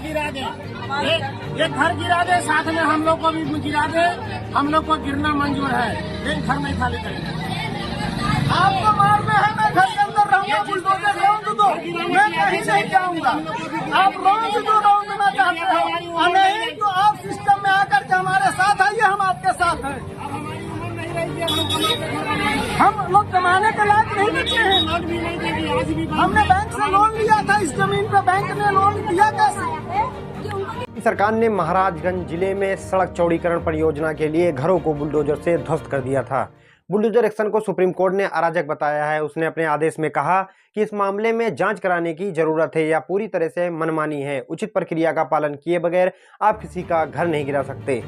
गिरा दे, ये घर गिरा दे, साथ में हम लोग को भी गिरा दे। हम लोग को गिरना मंजूर है, लेकिन घर नहीं खाली करेंगे। आपको मार में है, मैं घर के अंदर रहूंगा, बुलडोजर रौंद दो, मैं कहीं नहीं जाऊंगा। आप रौंद दो, रौंदना चाहते हो नहीं तो आप सिस्टम में आकर के हमारे साथ आइए, हम आपके साथ हैं। हम लोग कमाने के लायक नहीं बचे हैं। हमने बैंक से लोन लिया था, इस जमीन पे बैंक ने लोन दिया कैसे? सरकार ने महाराजगंज जिले में सड़क चौड़ीकरण परियोजना के लिए घरों को बुलडोजर से ध्वस्त कर दिया था। बुलडोजर एक्शन को सुप्रीम कोर्ट ने अराजक बताया है। उसने अपने आदेश में कहा कि इस मामले में जांच कराने की जरूरत है या पूरी तरह से मनमानी है। उचित प्रक्रिया का पालन किए बगैर आप किसी का घर नहीं गिरा सकते।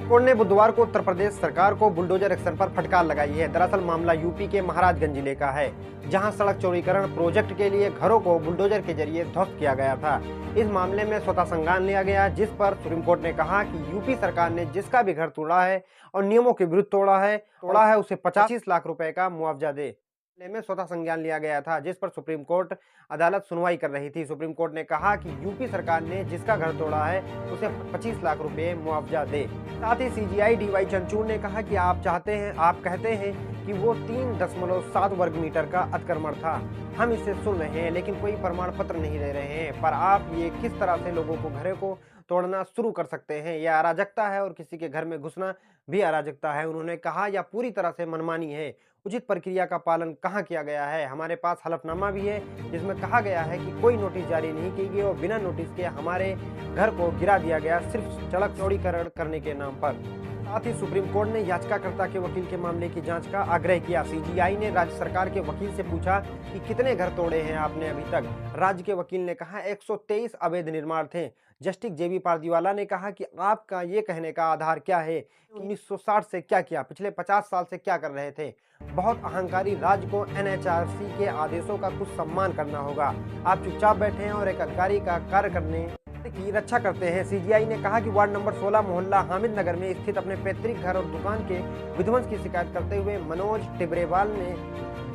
कोर्ट ने बुधवार को उत्तर प्रदेश सरकार को बुलडोजर एक्शन पर फटकार लगाई है। दरअसल मामला यूपी के महाराजगंज जिले का है, जहां सड़क चौड़ीकरण प्रोजेक्ट के लिए घरों को बुलडोजर के जरिए ध्वस्त किया गया था। इस मामले में स्वतः संज्ञान लिया गया, जिस पर सुप्रीम कोर्ट ने कहा कि यूपी सरकार ने जिसका भी घर तोड़ा है और नियमों के विरुद्ध तोड़ा है उसे 25 लाख रुपए का मुआवजा दे। में स्वतः संज्ञान लिया गया था, जिस पर सुप्रीम कोर्ट अदालत सुनवाई कर रही थी। सुप्रीम कोर्ट ने कहा कि यूपी सरकार ने जिसका घर तोड़ा है उसे 25 लाख रुपए मुआवजा दे। साथ ही सीजीआई डीवाई चंद्रचूड़ ने कहा कि आप कहते हैं कि वो 3.7 वर्ग मीटर का अतिक्रमण था। हम इसे सुन रहे हैं, लेकिन कोई प्रमाण पत्र नहीं दे रहे हैं। पर आप ये किस तरह से लोगों को घरों को तोड़ना शुरू कर सकते हैं? यह अराजकता है और किसी के घर में घुसना भी अराजकता है। उन्होंने कहा यह पूरी तरह से मनमानी है। उचित प्रक्रिया का पालन कहाँ किया गया है? हमारे पास हलफनामा भी है जिसमें कहा गया है कि कोई नोटिस जारी नहीं की गई और बिना नोटिस के हमारे घर को गिरा दिया गया, सिर्फ सड़क चौड़ीकरण करने के नाम पर। साथ ही सुप्रीम कोर्ट ने याचिकाकर्ता के वकील के मामले की जांच का आग्रह किया। सीजीआई ने राज्य सरकार के वकील से पूछा कि कितने घर तोड़े हैं आपने अभी तक। राज्य के वकील ने कहा 123 अवैध निर्माण थे। जस्टिस जेबी पारदीवाला ने कहा कि आपका ये कहने का आधार क्या है? 1960 से क्या किया, पिछले 50 साल से क्या कर रहे थे? बहुत अहंकारी राज्य को एनएचआरसी के आदेशों का कुछ सम्मान करना होगा। आप चुपचाप बैठे हैं और एक अधिकारी का कार्य करने की रक्षा करते हैं। सीजीआई ने कहा कि वार्ड नंबर 16 मोहल्ला हामिद नगर में स्थित अपने पैतृक घर और दुकान के विध्वंस की शिकायत करते हुए मनोज टिबरेवाल ने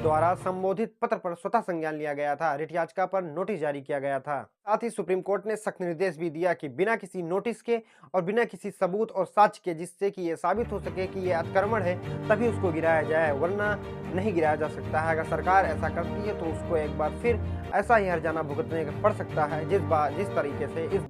द्वारा संबोधित पत्र पर स्वतः संज्ञान लिया गया था। रिट याचिका पर नोटिस जारी किया गया था। साथ ही सुप्रीम कोर्ट ने सख्त निर्देश भी दिया कि बिना किसी नोटिस के और बिना किसी सबूत और साक्ष्य के जिससे कि ये साबित हो सके कि ये अतिक्रमण है, तभी उसको गिराया जाए, वरना नहीं गिराया जा सकता है। अगर सरकार ऐसा करती है तो उसको एक बार फिर ऐसा ही हर्जाना भुगतने पड़ सकता है जिस तरीके से इस